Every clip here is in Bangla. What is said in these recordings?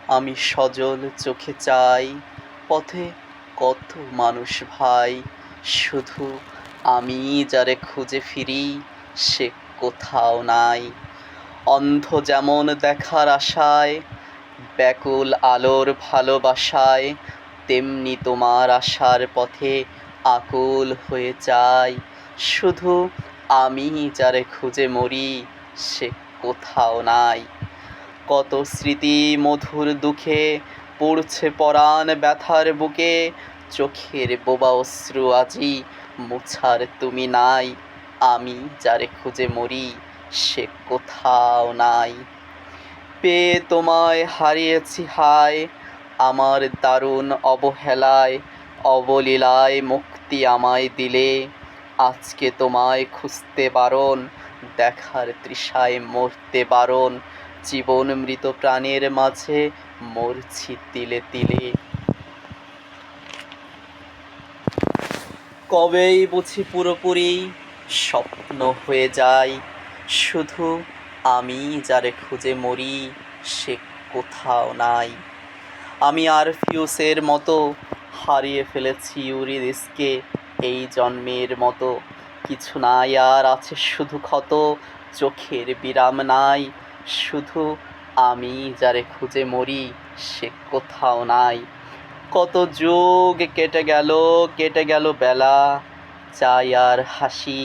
আমি সজল চোখে চাই পথে কত মানুষ ভাই, শুধু আমি যারে খুঁজে ফিরি সে কোথাও নাই। অন্ধ যেমন দেখার আশায়, ব্যাকুল আলোর ভালোবাসায়, তেমনি তোমার আসার পথে আকুল হয়ে চাই। শুধু আমি যারে খুঁজে মরি সে কোথাও নাই। কত স্মৃতি মধুর দুঃখে পড়ছে পরাণ ব্যথার বুকে, চোখের বোবা অশ্রু আজি মোছার তুমি নাই। আমি যারে খুঁজে মরি সে কোথাও নাই। পেয়ে তোমায় হারিয়েছি হায়, আমার দারুণ অবহেলায়, অবলীলায় মুক্তি আমায় দিলে। আজকে তোমায় খুঁজতে বারণ, দেখার তৃষায় মরতে বারণ, জীবন মৃত প্রাণের মাঝে মরছি তিলে তিলে। কবেই বুঝি পুরোপুরি স্বপ্ন হয়ে যায়, শুধু আমি যারে খুঁজে মরি সে কোথাও নাই। আমি আরফিউসের মতো হারিয়ে ফেলেছি ইউরিদিসকে এই জন্মের মতো। কিছু নাই আর আছে শুধু ক্ষত, চোখের বিরাম নাই, শুধু আমি যারে খুঁজে মরি সে কোথাও নাই। কত যুগ কেটে গেল বেলা, চাই আর হাসি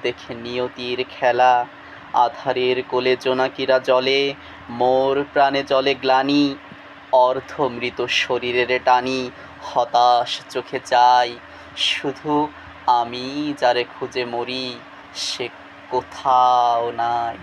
দেখে নিয়তির খেলা। আধারের কোলে জোনাকিরা জ্বলে, মোর প্রাণে জ্বলে গ্লানি, অর্ধমৃত শরীরের টানি, হতাশ চোখে চাই। শুধু আমি যারে খুঁজে মরি সে কোথাও নাই।